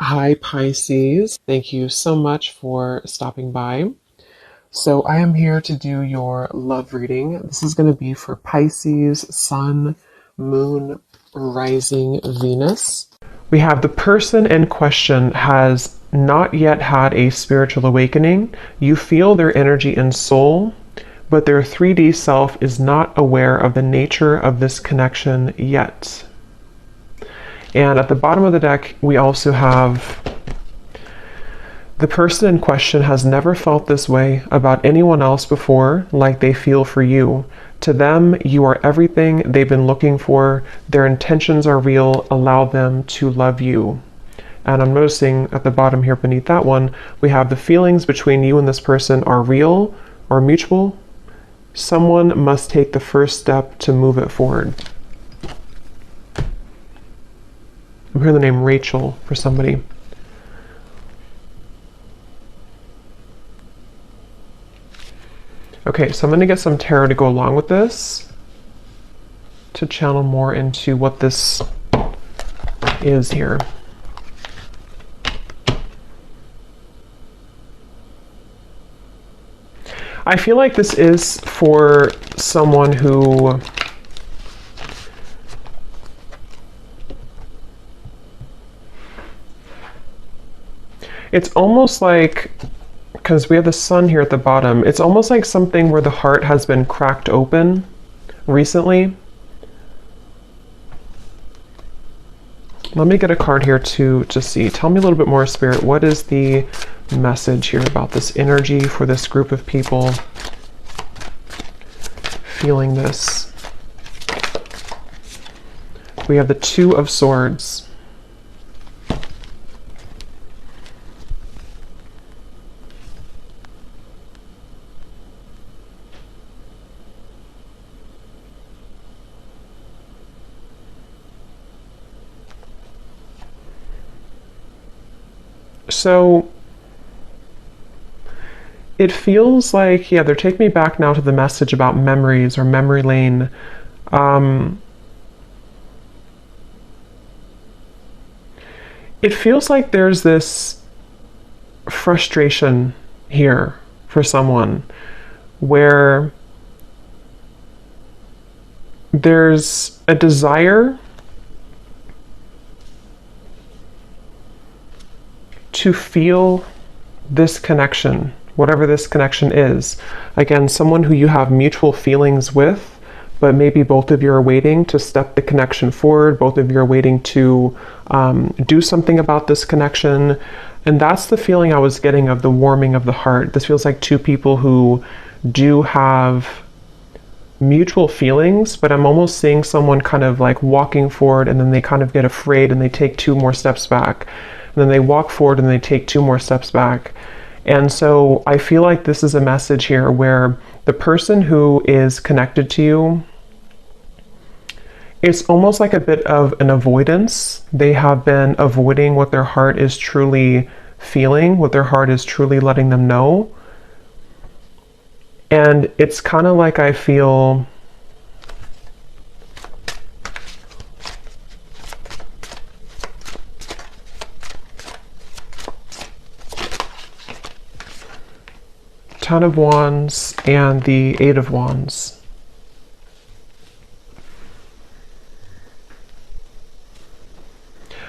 Hi, Pisces. Thank you so much for stopping by. So, I am here to do your love reading. This is going to be for Pisces, Sun, Moon, Rising, Venus. We have the person in question has not yet had a spiritual awakening. You feel their energy and soul, but their 3D self is not aware of the nature of this connection yet. And at the bottom of the deck, we also have the person in question has never felt this way about anyone else before, like they feel for you. To them, you are everything they've been looking for. Their intentions are real. Allow them to love you. And I'm noticing at the bottom here beneath that one, we have the feelings between you and this person are real or mutual. Someone must take the first step to move it forward. I'm hearing the name Rachel for somebody. Okay, so I'm going to get some tarot to go along with this to channel more into what this is here. I feel like this is for someone who it's almost like, because we have the sun here at the bottom, it's almost like something where the heart has been cracked open recently. Let me get a card here to see. Tell me a little bit more, Spirit. What is the message here about this energy for this group of people feeling this? We have the Two of Swords. So it feels like, yeah, they're taking me back now to the message about memories or memory lane. It feels like there's this frustration here for someone where there's a desire to feel this connection, whatever this connection is. Again, someone who you have mutual feelings with, but maybe both of you are waiting to step the connection forward. Both of you are waiting to do something about this connection. And that's the feeling I was getting of the warming of the heart. This feels like two people who do have mutual feelings, but I'm almost seeing someone kind of like walking forward and then they kind of get afraid and they take two more steps back. And then they walk forward and they take two more steps back. And so I feel like this is a message here where the person who is connected to you, it's almost like a bit of an avoidance. They have been avoiding what their heart is truly feeling, what their heart is truly letting them know. And it's kind of like I feel Ten of Wands and the Eight of Wands.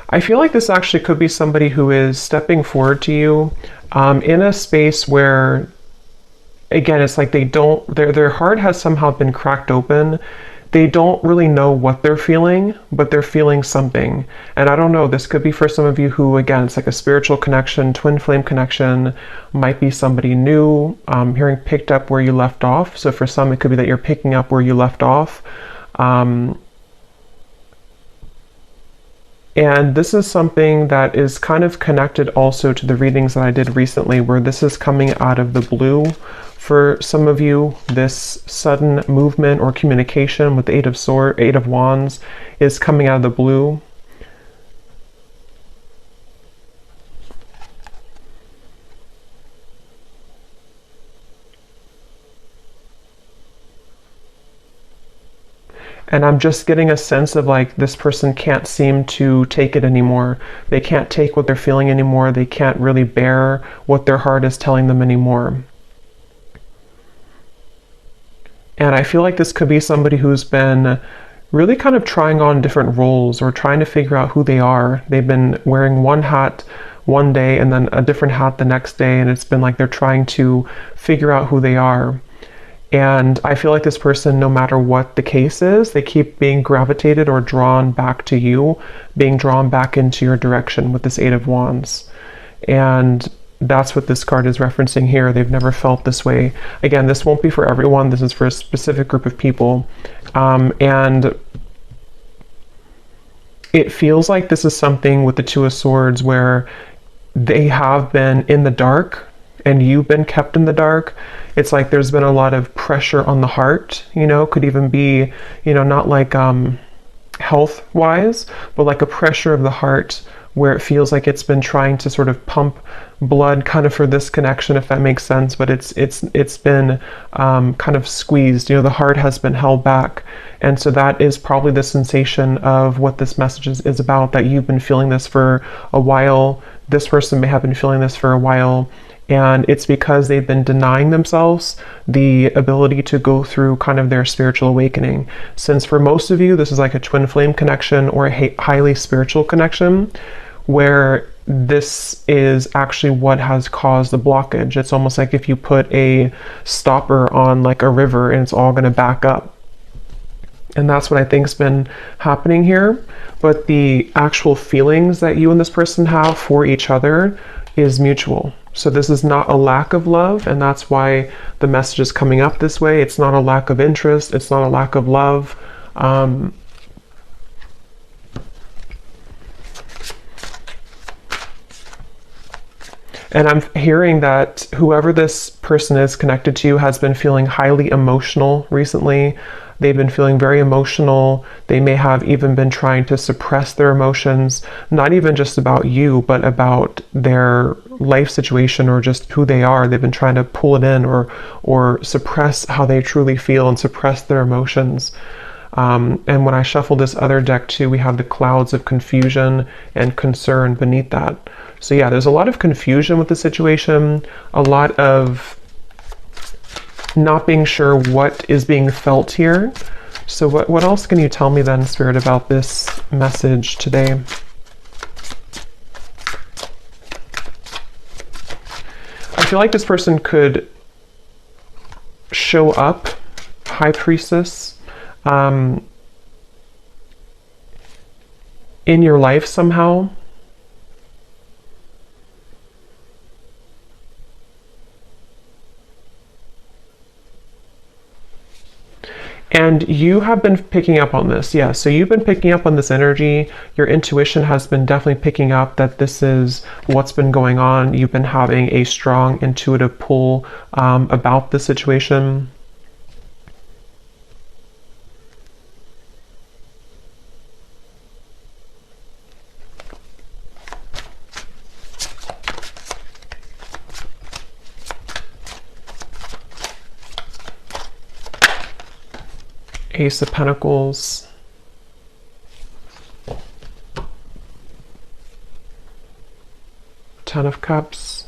I feel like this actually could be somebody who is stepping forward to you in a space where, again, it's like they don't, their heart has somehow been cracked open. They don't really know what they're feeling, but they're feeling something. And I don't know, this could be for some of you who, again, it's like a spiritual connection, twin flame connection, might be somebody new, hearing picked up where you left off. So for some, it could be that you're picking up where you left off. And this is something that is kind of connected also to the readings that I did recently, where this is coming out of the blue. For some of you, this sudden movement or communication with the Eight of Wands is coming out of the blue. And I'm just getting a sense of like this person can't seem to take it anymore. They can't take what they're feeling anymore. They can't really bear what their heart is telling them anymore. And I feel like this could be somebody who's been really kind of trying on different roles or trying to figure out who they are. They've been wearing one hat one day and then a different hat the next day, and it's been like they're trying to figure out who they are. And I feel like this person, no matter what the case is, they keep being gravitated or drawn back to you, being drawn back into your direction with this Eight of Wands. And that's what this card is referencing here. They've never felt this way. Again, this won't be for everyone. This is for a specific group of people. And it feels like this is something with the Two of Swords where they have been in the dark and you've been kept in the dark. It's like there's been a lot of pressure on the heart, could even be, not like health wise, but like a pressure of the heart where it feels like it's been trying to sort of pump blood kind of for this connection, if that makes sense, but it's been kind of squeezed. The heart has been held back. And so that is probably the sensation of what this message is about, that you've been feeling this for a while. This person may have been feeling this for a while. And it's because they've been denying themselves the ability to go through kind of their spiritual awakening. Since for most of you, this is like a twin flame connection or a highly spiritual connection, where this is actually what has caused the blockage. It's almost like if you put a stopper on like a river and it's all going to back up. And that's what I think's been happening here. But the actual feelings that you and this person have for each other is mutual. So this is not a lack of love, and that's why the message is coming up this way. It's not a lack of interest. It's not a lack of love. And I'm hearing that whoever this person is connected to has been feeling highly emotional recently. They've been feeling very emotional. They may have even been trying to suppress their emotions, not even just about you, but about their life situation or just who they are. They've been trying to pull it in or suppress how they truly feel and suppress their emotions. And when I shuffle this other deck too, we have the clouds of confusion and concern beneath that. So yeah, there's a lot of confusion with the situation, a lot of not being sure what is being felt here. So what else can you tell me then, Spirit, about this message today? I feel like this person could show up, High Priestess, in your life somehow. And you have been picking up on this, yeah. So you've been picking up on this energy. Your intuition has been definitely picking up that this is what's been going on. You've been having a strong intuitive pull about the situation. Ace of Pentacles. Ten of Cups.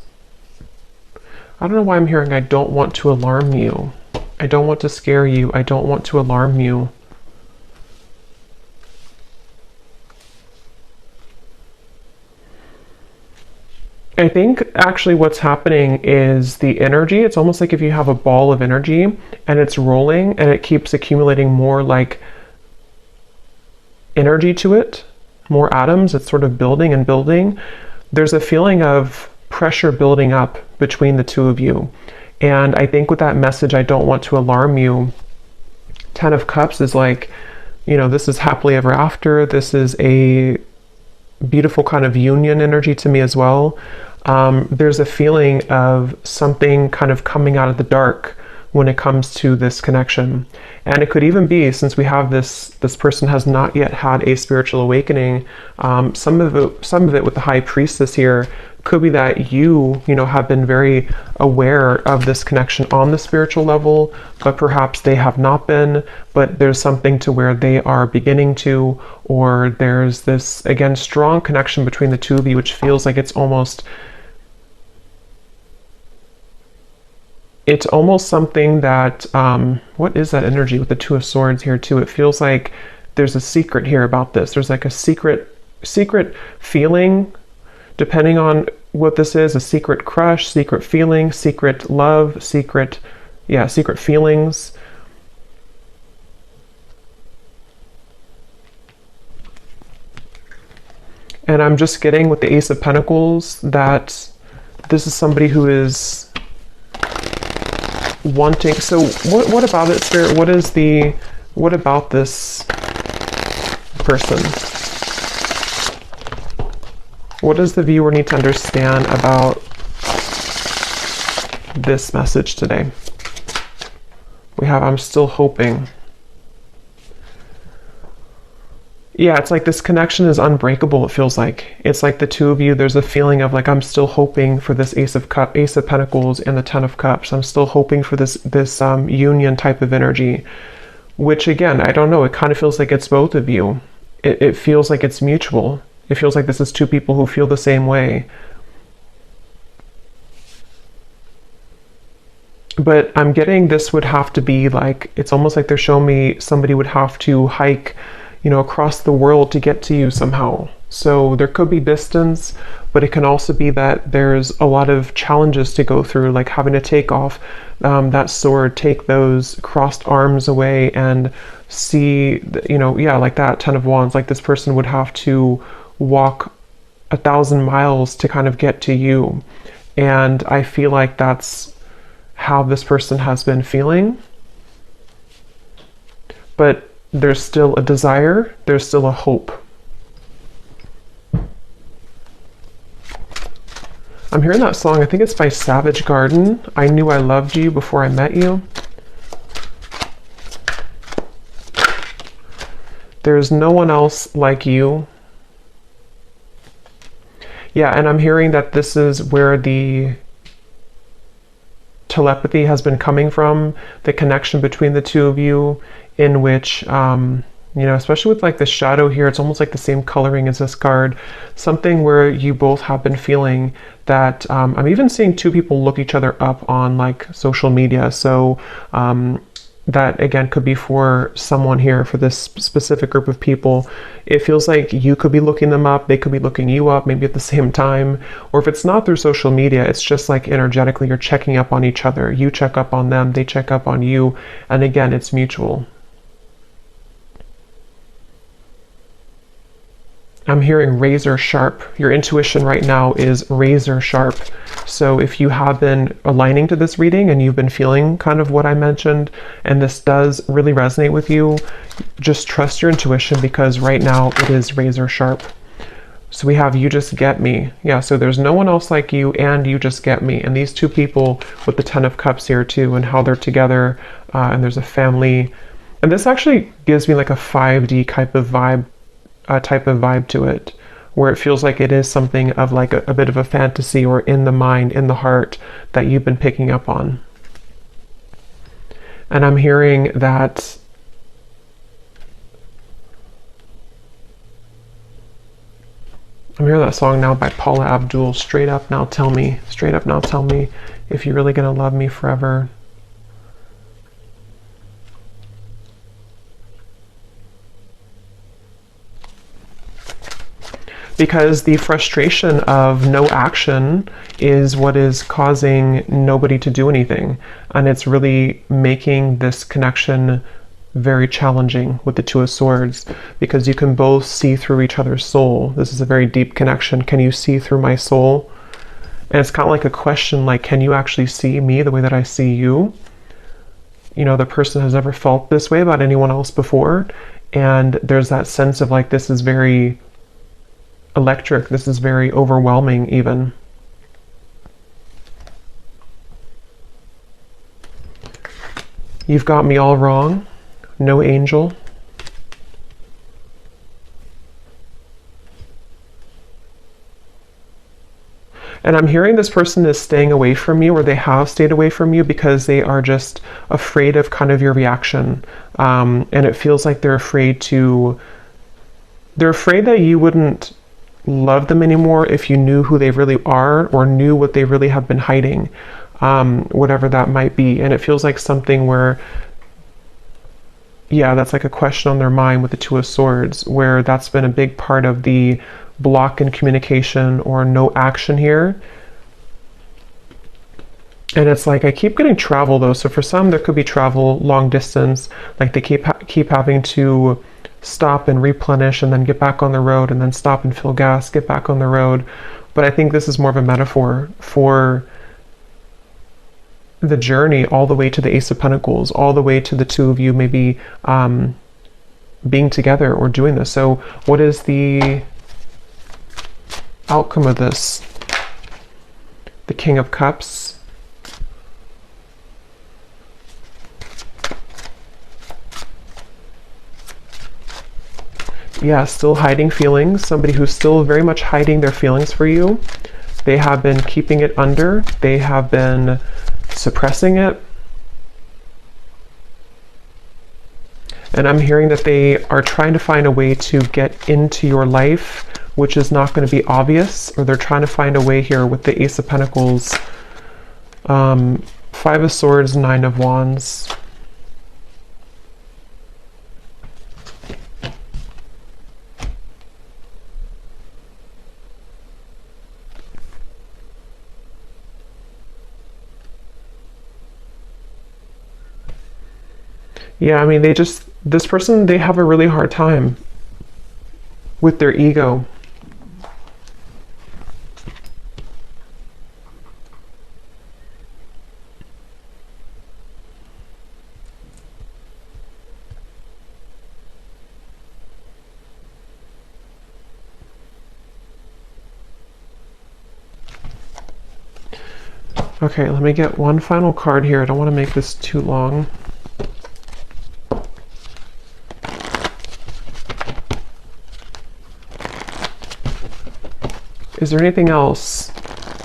I don't know why I'm hearing I don't want to alarm you. I don't want to scare you. I don't want to alarm you. I think actually what's happening is the energy. It's almost like if you have a ball of energy and it's rolling and it keeps accumulating more like energy to it, more atoms. It's sort of building and building. There's a feeling of pressure building up between the two of you. And I think with that message, I don't want to alarm you. Ten of Cups is like, this is happily ever after. This is a beautiful kind of union energy to me as well. There's a feeling of something kind of coming out of the dark when it comes to this connection. And it could even be, since we have this person has not yet had a spiritual awakening, some of it with the High Priestess here Could be that you know, have been very aware of this connection on the spiritual level, but perhaps they have not been, but there's something to where they are beginning to, or there's this, again, strong connection between the two of you, which feels like it's almost something that, what is that energy with the Two of Swords here too? It feels like there's a secret here about this. There's like a secret feeling, depending on what this is, a secret crush, secret feeling, secret love, secret feelings. And I'm just getting with the Ace of Pentacles that this is somebody who is wanting. So what about it, Spirit? What about this person? What does the viewer need to understand about this message today? We have, I'm still hoping. Yeah, it's like this connection is unbreakable, it feels like. It's like the two of you, there's a feeling of like, I'm still hoping for this Ace of Pentacles and the Ten of Cups. I'm still hoping for this union type of energy, which again, I don't know, it kind of feels like it's both of you. It feels like it's mutual. It feels like this is two people who feel the same way. But I'm getting this would have to be like, it's almost like they're showing me somebody would have to hike, you know, across the world to get to you somehow. So there could be distance, but it can also be that there's a lot of challenges to go through, like having to take off that sword, take those crossed arms away and see, you know, yeah, like that Ten of Wands, like this person would have to walk 1,000 miles to kind of get to you. And I feel like that's how this person has been feeling. But there's still a desire, there's still a hope. I'm hearing that song, I think it's by Savage Garden. I Knew I Loved You Before I Met You. There's no one else like you. Yeah, and I'm hearing that this is where the telepathy has been coming from, the connection between the two of you, in which, you know, especially with like the shadow here, it's almost like the same coloring as this card, something where you both have been feeling that, I'm even seeing two people look each other up on like social media. So that again could be for someone here, for this specific group of people. It feels like you could be looking them up, they could be looking you up, maybe at the same time. Or if it's not through social media, it's just like energetically you're checking up on each other. You check up on them, they check up on you. And again, it's mutual. I'm hearing razor sharp. Your intuition right now is razor sharp. So if you have been aligning to this reading and you've been feeling kind of what I mentioned, and this does really resonate with you, just trust your intuition, because right now it is razor sharp. So we have You Just Get Me. Yeah, so there's no one else like you and You Just Get Me. And these two people with the Ten of Cups here too, and how they're together, and there's a family. And this actually gives me like a 5D type of vibe to it, where it feels like it is something of like a bit of a fantasy, or in the mind, in the heart, that you've been picking up on. And I'm hearing that song now by Paula Abdul, Straight Up Now Tell Me, Straight Up Now Tell Me If You're Really Gonna Love Me Forever. Because the frustration of no action is what is causing nobody to do anything. And it's really making this connection very challenging with the Two of Swords, because you can both see through each other's soul. This is a very deep connection. Can you see through my soul? And it's kind of like a question, like, can you actually see me the way that I see you? You know, the person has never felt this way about anyone else before. And there's that sense of like, this is very electric, this is very overwhelming even. You've got me all wrong, no angel. And I'm hearing this person is staying away from you, or they have stayed away from you because they are just afraid of kind of your reaction. And it feels like they're afraid that you wouldn't love them anymore if you knew who they really are, or knew what they really have been hiding, whatever that might be. And it feels like something where, yeah, that's like a question on their mind with the Two of Swords, where that's been a big part of the block in communication or no action here. And it's like, I keep getting travel though. So for some, there could be travel long distance, like they keep having to stop and replenish and then get back on the road, and then stop and fill gas, get back on the road. But I think this is more of a metaphor for the journey all the way to the Ace of Pentacles, all the way to the two of you maybe being together or doing this. So what is the outcome of this? The King of Cups. Yeah, still hiding feelings. Somebody who's still very much hiding their feelings for you. They have been keeping it under. They have been suppressing it. And I'm hearing that they are trying to find a way to get into your life, which is not going to be obvious, or they're trying to find a way here with the Ace of Pentacles, Five of Swords, Nine of Wands. Yeah, I mean, this person, they have a really hard time with their ego. Okay, let me get one final card here. I don't want to make this too long. Is there anything else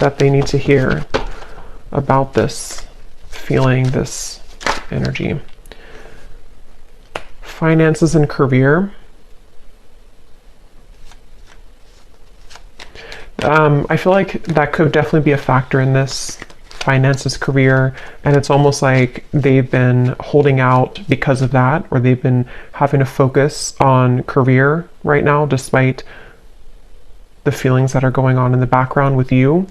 that they need to hear about this feeling, this energy? Finances and career. I feel like that could definitely be a factor in this. Finances, career, and it's almost like they've been holding out because of that, or they've been having to focus on career right now despite the feelings that are going on in the background with you.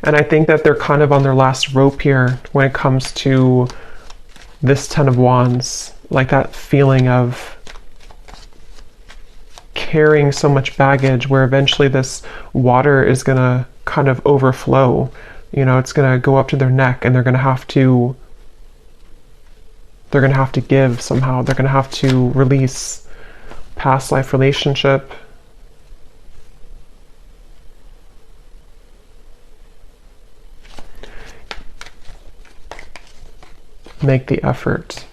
And I think that they're kind of on their last rope here when it comes to this Ten of Wands, like that feeling of carrying so much baggage, where eventually this water is going to kind of overflow. You know, it's going to go up to their neck, and they're going to have to give somehow. They're going to have to release past life relationship. Make the effort.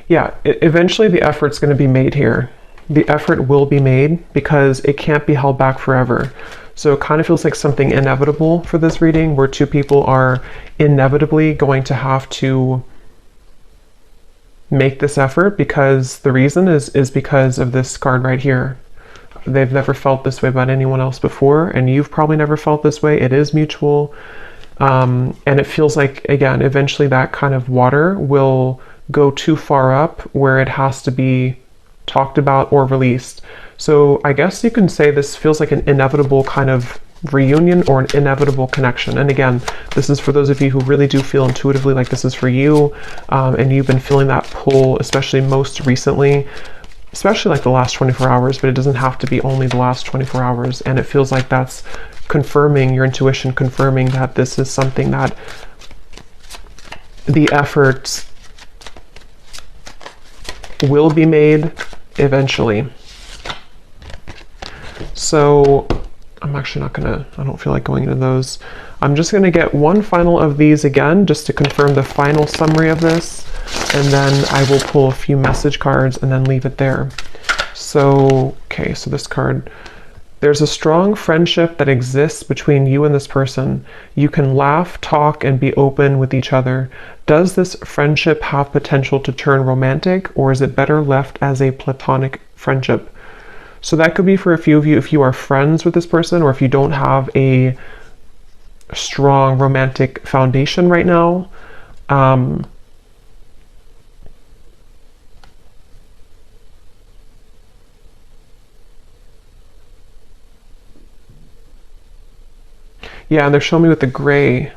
Yeah, eventually the effort's going to be made here. The effort will be made because it can't be held back forever. So it kind of feels like something inevitable for this reading, where two people are inevitably going to have to make this effort, because the reason is because of this card right here. They've never felt this way about anyone else before, and you've probably never felt this way. It is mutual. And it feels like, again, eventually that kind of water will go too far up where it has to be talked about or released. So I guess you can say this feels like an inevitable kind of reunion, or an inevitable connection. And again, this is for those of you who really do feel intuitively like this is for you, and you've been feeling that pull, especially most recently, especially like the last 24 hours, but it doesn't have to be only the last 24 hours. And it feels like that's confirming your intuition, confirming that this is something that the efforts will be made eventually. So I'm actually not gonna, I don't feel like going into those. I'm just gonna get one final of these again, just to confirm the final summary of this. And then I will pull a few message cards and then leave it there. So, okay, so this card, there's a strong friendship that exists between you and this person. You can laugh, talk, and be open with each other. Does this friendship have potential to turn romantic, or is it better left as a platonic friendship? So that could be for a few of you if you are friends with this person, or if you don't have a strong romantic foundation right now. Yeah, and they're showing me with the gray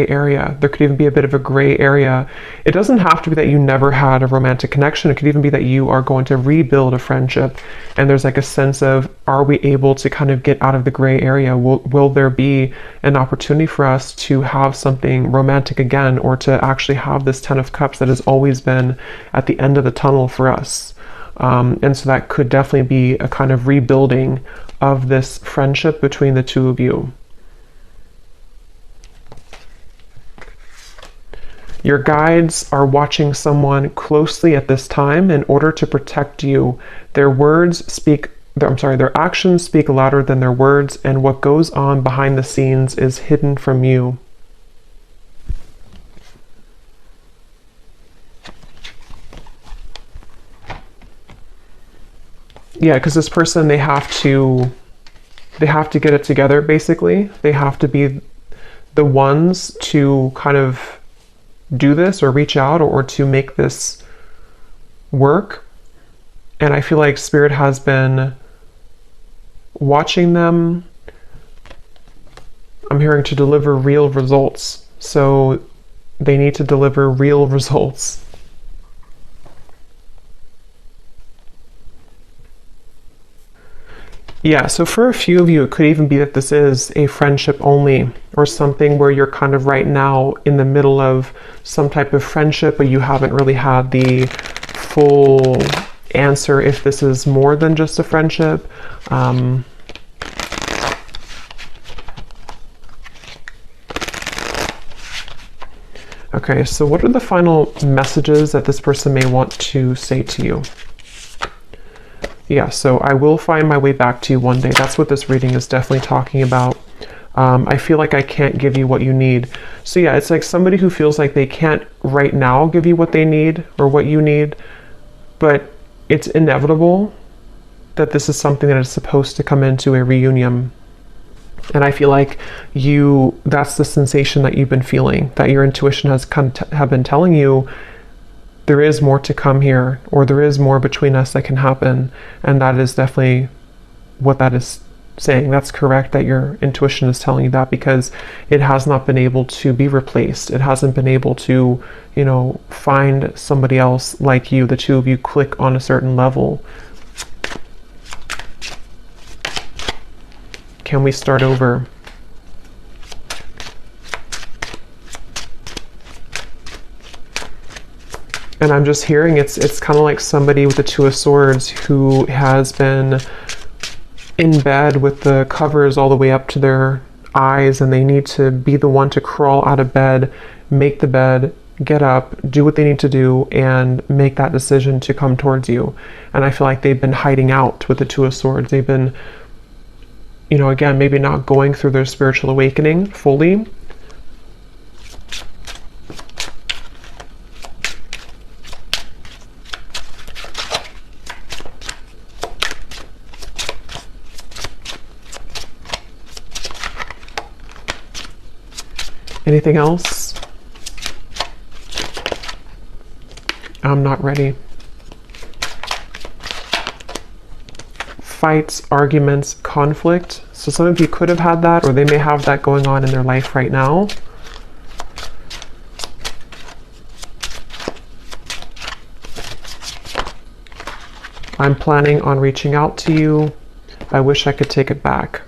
area. There could even be a bit of a gray area. It doesn't have to be that you never had a romantic connection. It could even be that you are going to rebuild a friendship. And there's like a sense of, are we able to kind of get out of the gray area? Will there be an opportunity for us to have something romantic again, or to actually have this Ten of Cups that has always been at the end of the tunnel for us? And so that could definitely be a kind of rebuilding of this friendship between the two of you. Your guides are watching someone closely at this time in order to protect you. Their actions speak louder than their words, and what goes on behind the scenes is hidden from you. Yeah, because this person, they have to get it together, basically. They have to be the ones to kind of do this, or reach out, or to make this work. And I feel like Spirit has been watching them. I'm hearing to deliver real results. So they need to deliver real results. Yeah, so for a few of you, it could even be that this is a friendship only, or something where you're kind of right now in the middle of some type of friendship, but you haven't really had the full answer if this is more than just a friendship. Okay, so what are the final messages that this person may want to say to you? Yeah, so I will find my way back to you one day. That's what this reading is definitely talking about. I feel like I can't give you what you need. So yeah, it's like somebody who feels like they can't right now give you what they need or what you need, but it's inevitable that this is something that is supposed to come into a reunion. And I feel like that's the sensation that you've been feeling, that your intuition has have been telling you there is more to come here, or there is more between us that can happen. And that is definitely what that is saying. That's correct that your intuition is telling you that, because it has not been able to be replaced. It hasn't been able to, find somebody else like you. The two of you click on a certain level. Can we start over? And I'm just hearing it's kind of like somebody with the Two of Swords who has been in bed with the covers all the way up to their eyes, and they need to be the one to crawl out of bed, make the bed, get up, do what they need to do, and make that decision to come towards you. And I feel like they've been hiding out with the Two of Swords. They've been, again, maybe not going through their spiritual awakening fully. Anything else? I'm not ready. Fights, arguments, conflict. So some of you could have had that, or they may have that going on in their life right now. I'm planning on reaching out to you. I wish I could take it back.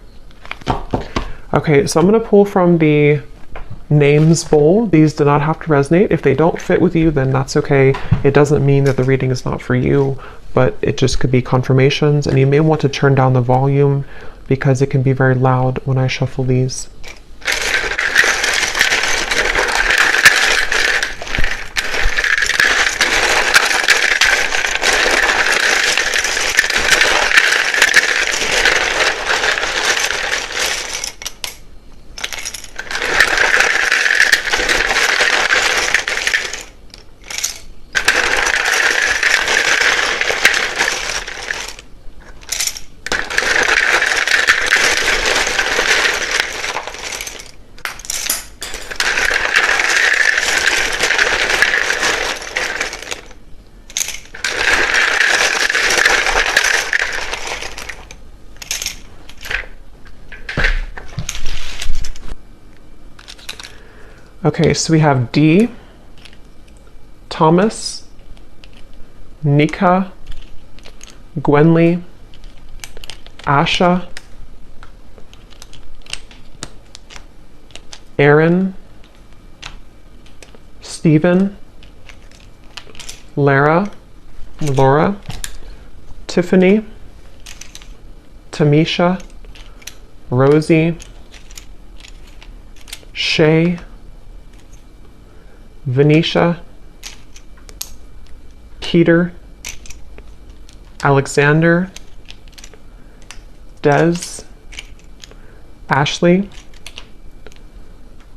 Okay, so I'm going to pull from the names bowl. These do not have to resonate. If they don't fit with you, then that's okay. It doesn't mean that the reading is not for you. but it just could be confirmations, and you may want to turn down the volume because it can be very loud when I shuffle these. Okay, so we have D, Thomas, Nika, Gwenly, Asha, Aaron, Stephen, Lara, Laura, Tiffany, Tamisha, Rosie, Shay, Venetia, Keter, Alexander, Des, Ashley,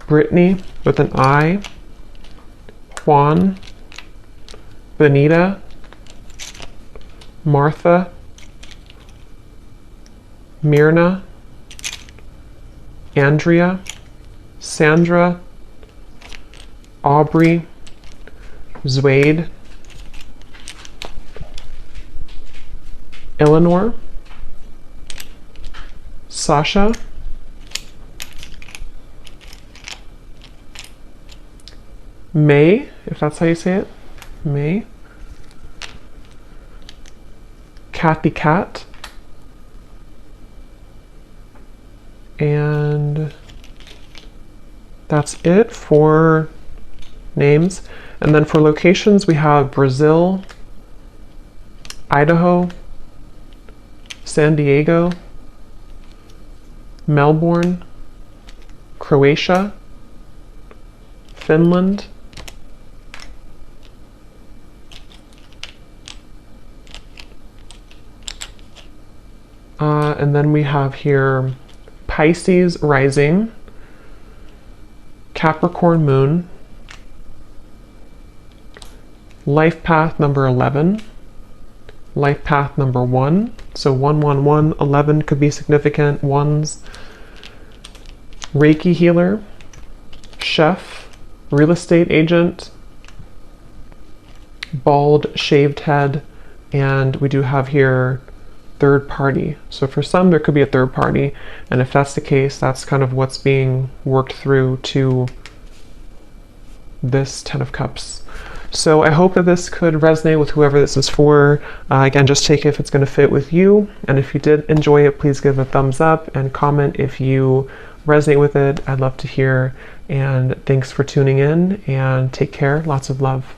Brittany with an I, Juan, Benita, Martha, Myrna, Andrea, Sandra, Aubrey, Zwade, Eleanor, Sasha, May, if that's how you say it, May, Kathy Cat, and that's it for names. And then for locations, we have Brazil, Idaho, San Diego, Melbourne, Croatia, Finland, and then we have here Pisces rising, Capricorn moon, life path number 11, life path number 1, so 111, 11 could be significant ones, Reiki healer, chef, real estate agent, bald shaved head, and we do have here third party. So for some there could be a third party, and if that's the case, that's kind of what's being worked through to this 10 of Cups. So I hope that this could resonate with whoever this is for. Again, just take it if it's going to fit with you, and if you did enjoy it, please give a thumbs up and comment if you resonate with it. I'd love to hear, and thanks for tuning in, and take care. Lots of love.